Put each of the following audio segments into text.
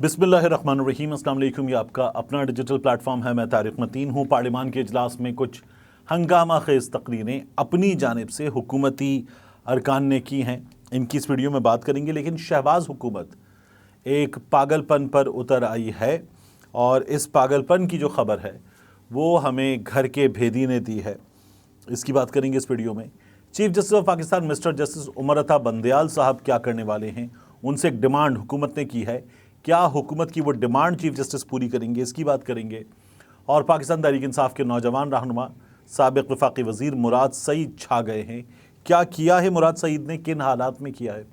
बिस्मिल्लाहिर्रहमानिर्रहीम। अस्सलाम वालेकुम। ये आपका अपना डिजिटल प्लेटफॉर्म है। मैं तारिक मतीन हूँ। पार्लियामान के इजलास में कुछ हंगामा खेज़ तकरीरें अपनी जानिब से हुकूमती अरकान ने की हैं, इनकी इस वीडियो में बात करेंगे। लेकिन शहबाज हुकूमत एक पागलपन पर उतर आई है और इस पागलपन की जो ख़बर है वो हमें घर के भेदी ने दी है, इसकी बात करेंगे इस वीडियो में। Chief justice of Pakistan mister justice Umar Ata Bandial साहब क्या करने वाले हैं, उनसे एक डिमांड हुकूमत ने की है। क्या हुकूमत की वो डिमांड चीफ जस्टिस पूरी करेंगे, इसकी बात करेंगे। और पाकिस्तान तहरीक इंसाफ के नौजवान रहनुमा साबिक़ वफाकी वज़ीर मुराद सईद छा गए हैं। क्या किया है मुराद सईद ने, किन हालात में किया है,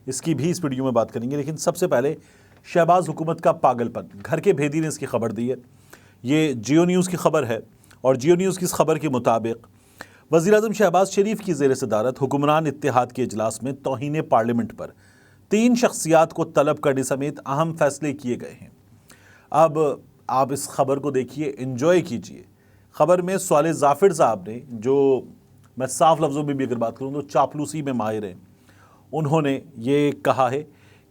इसकी भी इस वीडियो में बात करेंगे। लेकिन सबसे पहले शहबाज हुकूमत का पागलपन, घर के भेदी ने इसकी खबर दी है। ये जियो न्यूज़ की खबर है और जियो न्यूज़ की इस खबर के मुताबिक वज़ीर-ए-आज़म शहबाज शरीफ की ज़ेर सदारत हुक्मरान इत्तेहाद के इजलास में तौहीन पार्लियामेंट पर 3 शख्सियात को तलब करने समेत अहम फैसले किए गए हैं। अब आप इस खबर को देखिए, एंजॉय कीजिए। खबर में स्वाले जाफिर साहब ने, जो मैं साफ लफ्ज़ों में भी अगर बात करूँ तो चापलूसी में माहिर हैं, उन्होंने ये कहा है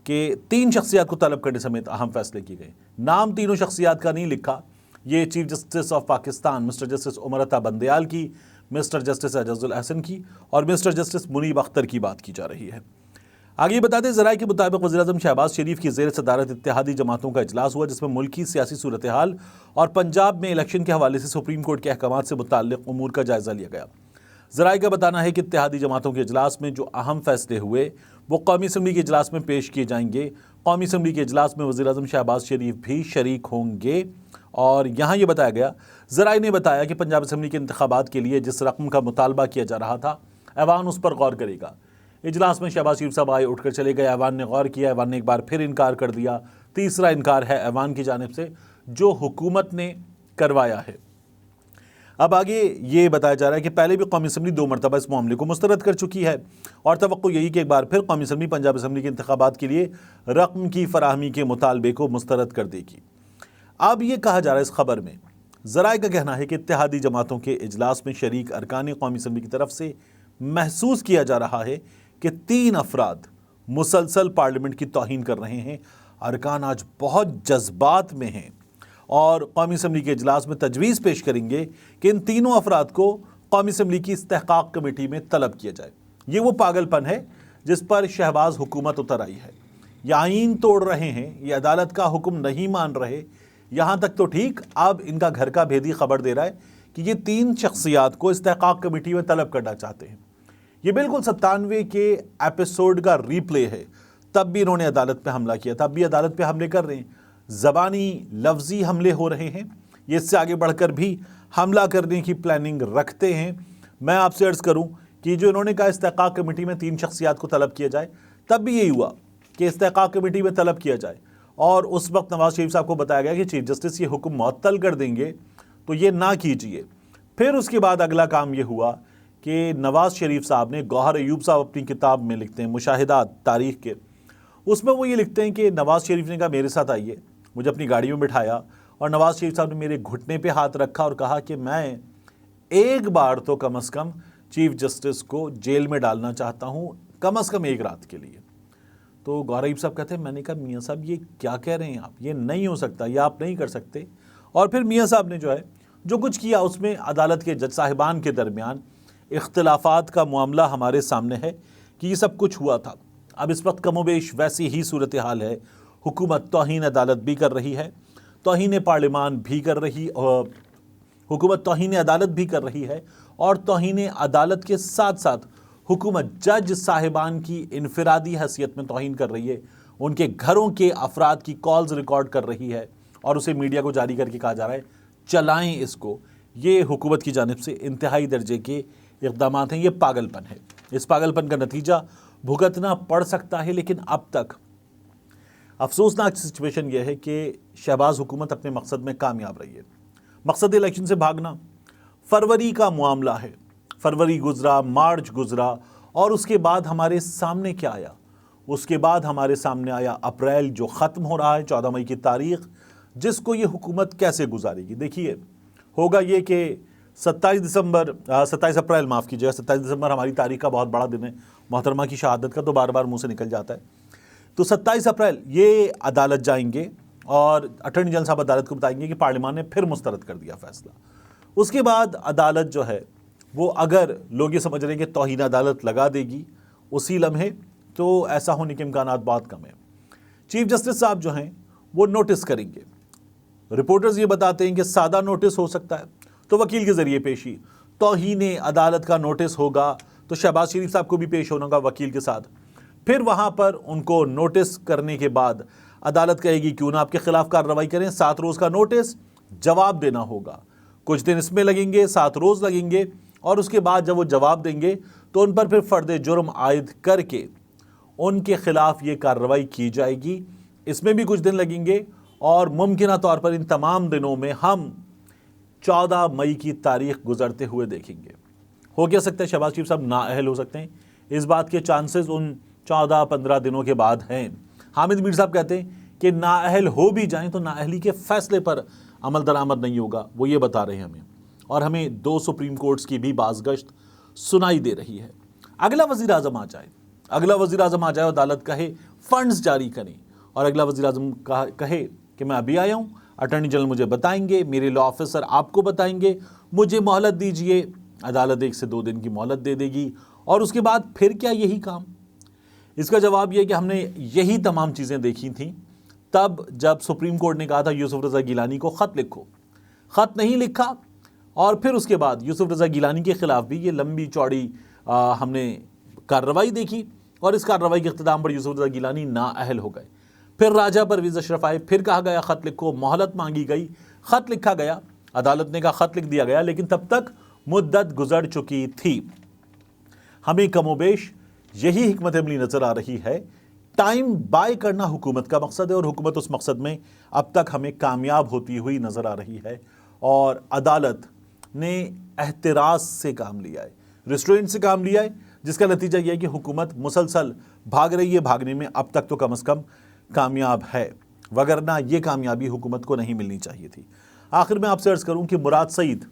कि 3 शख्सियात को तलब करने समेत अहम फैसले किए गए। नाम तीनों शख्सियात का नहीं लिखा। ये chief justice of Pakistan mister justice Umar Ata Bandial की, मिस्टर जस्टिस एजाजुल अहसन की और मिस्टर जस्टिस मुनीब अख्तर की बात की जा रही है। आगे बता दें, ज़राए के मुताबिक वज़ीर-ए-आज़म शहबाज शरीफ की ज़ेर सदारत इत्तेहादी जमातों का इजलास हुआ, जिसमें मुल्की सियासी सूरत हाल और पंजाब में इलेक्शन के हवाले से सुप्रीम कोर्ट के अहकामात से मुताल्लिक़ उमूर का जायज़ा लिया गया। ज़राए का बताना है कि इत्तेहादी जमातों के इजलास में जो अहम फैसले हुए वो कौमी असम्बली के इजलास में पेश किए जाएंगे। कौमी असम्बली के इजलास में वज़ीर-ए-आज़म शहबाज शरीफ भी शरीक होंगे। और यहाँ ये बताया गया, ज़राए ने बताया कि पंजाब असम्बली के इंतखाबात के लिए जिस रकम का मुतालबा किया जा रहा था, ऐवान उस पर गौर करेगा। इजलास में शहबाज शरीफ साहब आए, उठकर चले गए। ऐवान ने गौर किया, ऐवान ने एक बार फिर इनकार कर दिया। तीसरा इनकार है ऐवान की जानिब से, जो हुकूमत ने करवाया है। अब आगे ये बताया जा रहा है कि पहले भी कौमी असम्बली 2 मरतबा इस मामले को मुस्तरद कर चुकी है और तवक्को यही कि एक बार फिर कौमी असम्बली पंजाब असम्बली के इंतखाबात के लिए रकम की फराहमी के मुतालबे को मुस्तरद कर देगी। अब ये कहा जा रहा है इस खबर में, ज़राए का कहना है कि इत्तेहादी जमातों के इजलास में शरीक अरकान कौमी असम्बली की तरफ से महसूस किया जा रहा है कि 3 अफराद मुसलसल पार्लियामेंट की तौहीन कर रहे हैं। अरकान आज बहुत जज्बात में हैं और कौमी असम्बली के इजलास में तजवीज़ पेश करेंगे कि इन तीनों अफराद को कौमी असम्बली की इस्तेहकाक कमेटी में तलब किया जाए। ये वो पागलपन है जिस पर शहबाज हुकूमत उतर आई है। ये आईन तोड़ रहे हैं, ये अदालत का हुक्म नहीं मान रहे। यहाँ तक तो ठीक, अब इनका घर का भेदी खबर दे रहा है कि ये 3 शख्सियात को इस्तेहकाक कमेटी में तलब करना चाहते हैं। ये बिल्कुल 97 के एपिसोड का रीप्ले है। तब भी इन्होंने अदालत पे हमला किया था, अब भी अदालत पे हमले कर रहे हैं। ज़बानी लफ्ज़ी हमले हो रहे हैं, ये इससे आगे बढ़कर भी हमला करने की प्लानिंग रखते हैं। मैं आपसे अर्ज़ करूं कि जो इन्होंने कहा इस्तेहकाक कमेटी में 3 शख्सियात को तलब किया जाए, तब भी यही हुआ कि इस्तेहकाक कमेटी में तलब किया जाए और उस वक्त नवाज़ शरीफ साहब को बताया गया कि चीफ जस्टिस ये हुक्म मुअत्तल कर देंगे, तो ये ना कीजिए। फिर उसके बाद अगला काम ये हुआ कि नवाज़ शरीफ साहब ने, गौहर अयूब साहब अपनी किताब में लिखते हैं मुशाहिदात तारीख़ के, उसमें वो ये लिखते हैं कि नवाज़ शरीफ ने कहा मेरे साथ आइए, मुझे अपनी गाड़ी में बिठाया और नवाज़ शरीफ साहब ने मेरे घुटने पे हाथ रखा और कहा कि मैं एक बार तो कम से कम चीफ जस्टिस को जेल में डालना चाहता हूँ, कम से कम एक रात के लिए। तो गौहर अयूब साहब कहते हैं, मैंने कहा मियाँ साहब ये क्या कह रहे हैं आप, ये नहीं हो सकता, ये आप नहीं कर सकते। और फिर मियाँ साहब ने जो है जो कुछ किया, उसमें अदालत के जज साहिबान के दरमियान इख्तिलाफात का मामला हमारे सामने है कि ये सब कुछ हुआ था। अब इस वक्त कमोबेश वैसी ही सूरत हाल है। हुकूमत तौहीन अदालत भी कर रही है, तौहीन पार्लियामान भी कर रही, हुकूमत तौहीन अदालत भी कर रही है और तौहीन अदालत के साथ साथ हुकूमत जज साहिबान की इनफरादी हैसियत में तौहीन कर रही है। उनके घरों के अफराद की कॉल्स रिकॉर्ड कर रही है और उसे मीडिया को जारी करके कहा जा रहा है चलाएं इसको। ये हुकूमत की जानिब से इंतहाई दर्जे के इक़दाम हैं। ये पागलपन है। इस पागलपन का नतीजा भुगतना पड़ सकता है। लेकिन अब तक अफसोसनाक सिचुएशन यह है कि शहबाज हुकूमत अपने मकसद में कामयाब रही है। मकसद इलेक्शन से भागना, फरवरी का मामला है, फरवरी गुजरा, मार्च गुजरा और उसके बाद हमारे सामने क्या आया? उसके बाद हमारे सामने आया अप्रैल, जो ख़त्म हो रहा है, 14 मई की तारीख़, जिसको ये हुकूमत कैसे गुजारेगी। देखिए, होगा ये कि 27 अप्रैल माफ़ कीजिएगा, 27 दिसंबर हमारी तारीख़ का बहुत बड़ा दिन है। मोहतरमा की शहादत का तो बार बार मुँह से निकल जाता है। तो 27 अप्रैल ये अदालत जाएंगे और अटॉर्नी जनरल साहब अदालत को बताएंगे कि पार्लियामान ने फिर मुस्तरद कर दिया फैसला। उसके बाद अदालत जो है वो, अगर लोग ये समझ रहे हैं कि तौहीन अदालत लगा देगी उसी लम्हे, तो ऐसा होने के इम्कानात बहुत कम है। चीफ जस्टिस साहब जो हैं वो नोटिस करेंगे। रिपोर्टर्स ये बताते हैं कि सादा नोटिस हो सकता है तो वकील के जरिए पेशी, तौहीन अदालत का नोटिस होगा तो शहबाज शरीफ साहब को भी पेश होना होगा वकील के साथ। फिर वहाँ पर उनको नोटिस करने के बाद अदालत कहेगी क्यों ना आपके खिलाफ कार्रवाई करें, 7 रोज़ का नोटिस, जवाब देना होगा। कुछ दिन इसमें लगेंगे, 7 रोज़ लगेंगे, और उसके बाद जब वो जवाब देंगे तो उन पर फिर फर्द जुर्म आयद करके उनके खिलाफ ये कार्रवाई की जाएगी। इसमें भी कुछ दिन लगेंगे और मुमकिन तौर पर इन तमाम दिनों में हम 14 मई की तारीख गुजरते हुए देखेंगे। हो क्या सकता है शहबाज शरीफ साहब नाअहल हो सकते हैं, इस बात के चांसेस उन 14-15 दिनों के बाद हैं। हामिद मीर साहब कहते हैं कि नाअहल हो भी जाएं तो नाअहली के फैसले पर अमल दरामद नहीं होगा, वो ये बता रहे हैं हमें। और हमें 2 सुप्रीम कोर्ट्स की भी बाज़गश्त सुनाई दे रही है। अगला वज़ीर आज़म आ जाए, और अदालत कहे फंड्स जारी करें, और अगला वज़ीर आज़म कहे कि मैं अभी आया हूँ, अटॉर्नी जनरल मुझे बताएंगे, मेरे लॉ ऑफिसर आपको बताएंगे, मुझे मोहलत दीजिए। अदालत 1 से 2 दिन की मोहलत दे देगी, और उसके बाद फिर क्या यही काम? इसका जवाब यह कि हमने यही तमाम चीज़ें देखी थीं तब जब सुप्रीम कोर्ट ने कहा था यूसुफ रज़ा गिलानी को ख़त लिखो, ख़त नहीं लिखा, और फिर उसके बाद यूसुफ रज़ा गिलानी के ख़िलाफ़ भी ये लंबी चौड़ी हमने कार्रवाई देखी, और इस कार्रवाई के इख्तिताम पर यूसुफ रज़ा गिलानी नाअहल हो गए। फिर राजा परवेज़ अशरफ आए, फिर कहा गया ख़त लिखो, मोहलत मांगी गई, ख़त लिखा गया, अदालत ने कहा ख़त लिख दिया गया, लेकिन तब तक मुद्दत गुजर चुकी थी। हमें कमोबेश यही हिकमत अमली नज़र आ रही है। टाइम बाय करना हुकूमत का मकसद है, और हुकूमत उस मकसद में अब तक हमें कामयाब होती हुई नज़र आ रही है। और अदालत ने एहतिराज से काम लिया है, रिस्ट्रेंट से काम लिया है, जिसका नतीजा यह है कि हुकूमत मुसलसल भाग रही है। भागने में अब तक तो कम अज़ कम कामयाब है, वगरना ये कामयाबी हुकूमत को नहीं मिलनी चाहिए थी। आखिर में आपसे अर्ज़ करूँ कि मुराद सईद,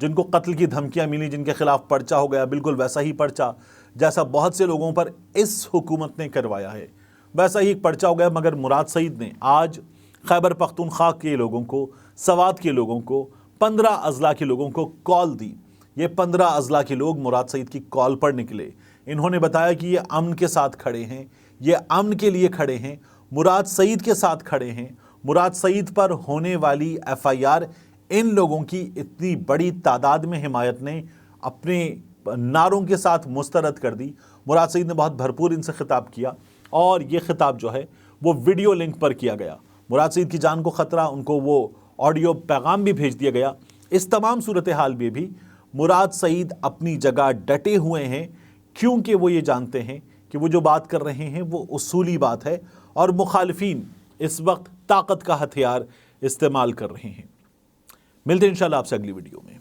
जिनको कत्ल की धमकियाँ मिली, जिनके खिलाफ पर्चा हो गया, बिल्कुल वैसा ही पर्चा जैसा बहुत से लोगों पर इस हुकूमत ने करवाया है, वैसा ही एक पर्चा हो गया। मगर मुराद सईद ने आज खैबर पख्तूनख्वा के लोगों को, सवात के लोगों को, 15 अजला के लोगों को कॉल दी। ये 15 अजला के लोग मुराद सईद की कॉल पर निकले। इन्होंने बताया कि ये अमन के साथ खड़े हैं, ये अमन के लिए खड़े हैं, मुराद सईद के साथ खड़े हैं। मुराद सईद पर होने वाली FIR, इन लोगों की इतनी बड़ी तादाद में हिमायत ने अपने नारों के साथ मुस्तरद कर दी। मुराद सईद ने बहुत भरपूर इनसे खिताब किया, और ये खिताब जो है वो वीडियो लिंक पर किया गया। मुराद सईद की जान को ख़तरा, उनको वो ऑडियो पैगाम भी भेज दिया गया। इस तमाम सूरत हाल में भी मुराद सईद अपनी जगह डटे हुए हैं, क्योंकि वो ये जानते हैं कि वो जो बात कर रहे हैं वो उसूली बात है, और मुखालिफिन इस वक्त ताकत का हथियार इस्तेमाल कर रहे हैं। मिलते हैं इंशाल्लाह आपसे अगली वीडियो में।